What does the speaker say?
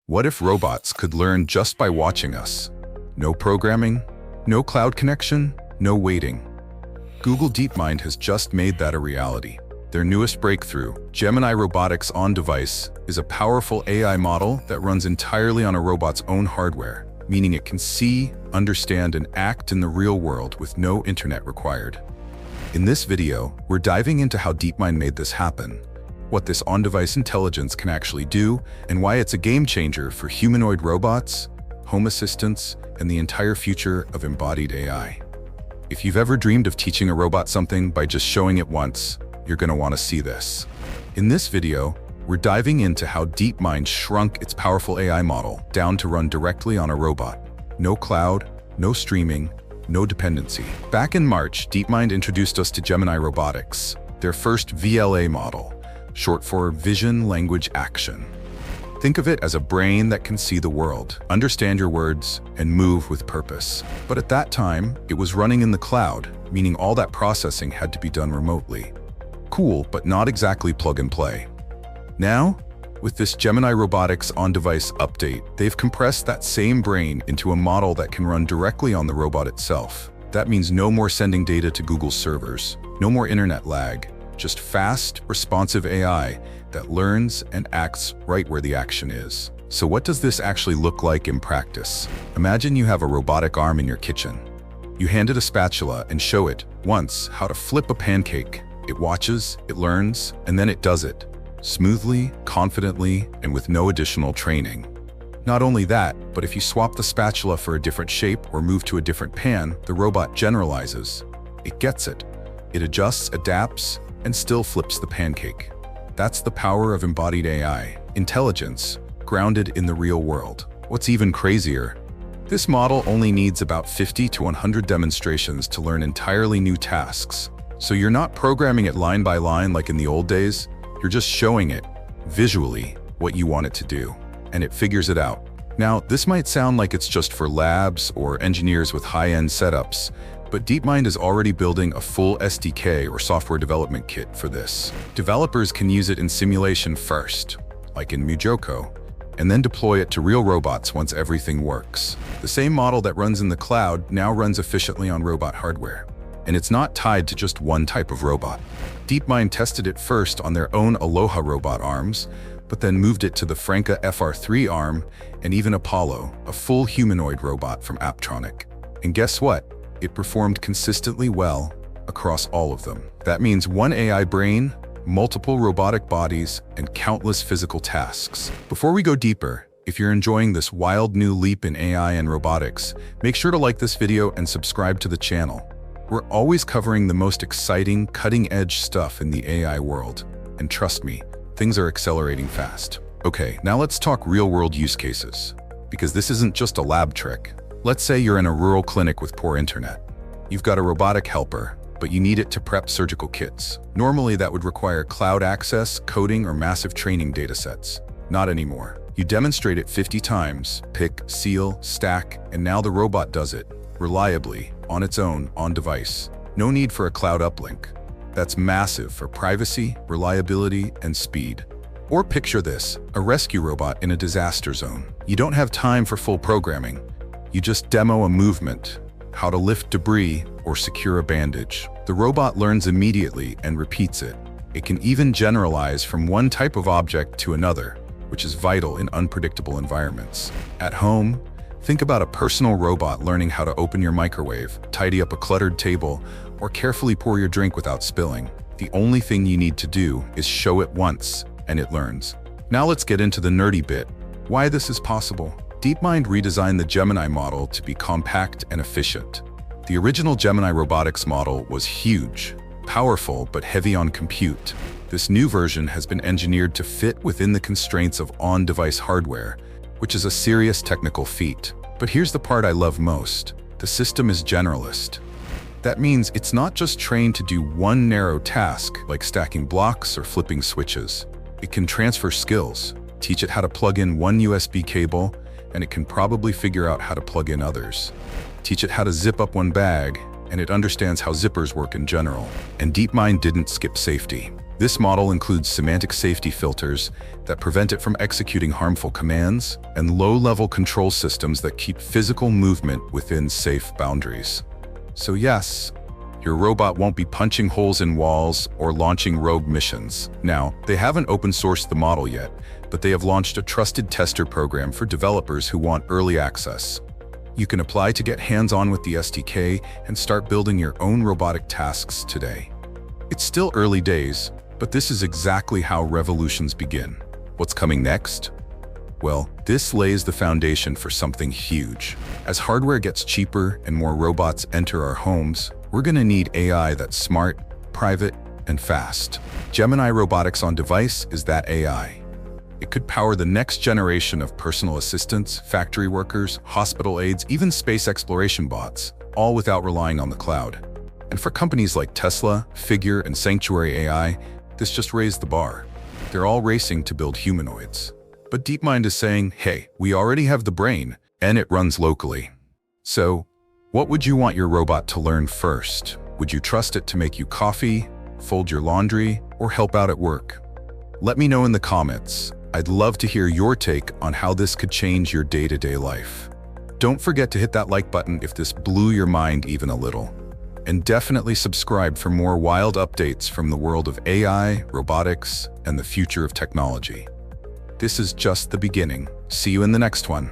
What if robots could learn just by watching us? No programming, no cloud connection, no waiting. Google DeepMind has just made that a reality. Their newest breakthrough, Gemini Robotics On-Device, is a powerful AI model that runs entirely on a robot's own hardware, meaning it can see, understand, and act in the real world with no internet required. In this video, we're diving into how DeepMind made this happen, what this on-device intelligence can actually do, and why it's a game changer for humanoid robots, home assistants, and the entire future of embodied AI. If you've ever dreamed of teaching a robot something by just showing it once, you're going to want to see this. In this video, we're diving into how DeepMind shrunk its powerful AI model down to run directly on a robot. No cloud, no streaming, no dependency. Back in March, DeepMind introduced us to Gemini Robotics, their first VLA model, short for Vision Language Action. Think of it as a brain that can see the world, understand your words, and move with purpose. But at that time, it was running in the cloud, meaning all that processing had to be done remotely. Cool, but not exactly plug and play. Now, with this Gemini Robotics on-device update, they've compressed that same brain into a model that can run directly on the robot itself. That means no more sending data to Google's servers, no more internet lag, just fast, responsive AI that learns and acts right where the action is. So what does this actually look like in practice? Imagine you have a robotic arm in your kitchen. You hand it a spatula and show it, once, how to flip a pancake. It watches, it learns, and then it does it. Smoothly, confidently, and with no additional training. Not only that, but if you swap the spatula for a different shape or move to a different pan, the robot generalizes. It gets it. It adjusts, adapts, and still flips the pancake. That's the power of embodied AI, intelligence, grounded in the real world. What's even crazier, this model only needs about 50 to 100 demonstrations to learn entirely new tasks. So you're not programming it line by line like in the old days, you're just showing it, visually, what you want it to do, and it figures it out. Now, this might sound like it's just for labs or engineers with high-end setups, but DeepMind is already building a full SDK or software development kit for this. Developers can use it in simulation first, like in MuJoCo, and then deploy it to real robots once everything works. The same model that runs in the cloud now runs efficiently on robot hardware. And it's not tied to just one type of robot. DeepMind tested it first on their own Aloha robot arms, but then moved it to the Franka FR3 arm and even Apollo, a full humanoid robot from Apptronik. And guess what? It performed consistently well across all of them. That means one AI brain, multiple robotic bodies, and countless physical tasks. Before we go deeper, if you're enjoying this wild new leap in AI and robotics, make sure to like this video and subscribe to the channel. We're always covering the most exciting, cutting-edge stuff in the AI world. And trust me, things are accelerating fast. Okay, now let's talk real-world use cases. Because this isn't just a lab trick. Let's say you're in a rural clinic with poor internet. You've got a robotic helper, but you need it to prep surgical kits. Normally, that would require cloud access, coding, or massive training datasets. Not anymore. You demonstrate it 50 times, pick, seal, stack, and now the robot does it, reliably, on its own, on device. No need for a cloud uplink. That's massive for privacy, reliability, and speed. Or picture this, a rescue robot in a disaster zone. You don't have time for full programming. You just demo a movement, how to lift debris or secure a bandage. The robot learns immediately and repeats it. It can even generalize from one type of object to another, which is vital in unpredictable environments. At home, think about a personal robot learning how to open your microwave, tidy up a cluttered table, or carefully pour your drink without spilling. The only thing you need to do is show it once, and it learns. Now let's get into the nerdy bit. Why this is possible. DeepMind redesigned the Gemini model to be compact and efficient. The original Gemini Robotics model was huge, powerful, but heavy on compute. This new version has been engineered to fit within the constraints of on-device hardware, which is a serious technical feat. But here's the part I love most. The system is generalist. That means it's not just trained to do one narrow task, like stacking blocks or flipping switches. It can transfer skills, teach it how to plug in one USB cable, and it can probably figure out how to plug in others. Teach it how to zip up one bag, and it understands how zippers work in general. And DeepMind didn't skip safety. This model includes semantic safety filters that prevent it from executing harmful commands and low-level control systems that keep physical movement within safe boundaries. So yes, your robot won't be punching holes in walls or launching rogue missions. Now, they haven't open-sourced the model yet, but they have launched a trusted tester program for developers who want early access. You can apply to get hands-on with the SDK and start building your own robotic tasks today. It's still early days, but this is exactly how revolutions begin. What's coming next? Well, this lays the foundation for something huge. As hardware gets cheaper and more robots enter our homes, we're going to need AI that's smart, private, and fast. Gemini Robotics on Device is that AI. It could power the next generation of personal assistants, factory workers, hospital aides, even space exploration bots, all without relying on the cloud. And for companies like Tesla, Figure, and Sanctuary AI, this just raised the bar. They're all racing to build humanoids. But DeepMind is saying, hey, we already have the brain, and it runs locally. So, what would you want your robot to learn first? Would you trust it to make you coffee, fold your laundry, or help out at work? Let me know in the comments. I'd love to hear your take on how this could change your day-to-day life. Don't forget to hit that like button if this blew your mind even a little. And definitely subscribe for more wild updates from the world of AI, robotics, and the future of technology. This is just the beginning. See you in the next one.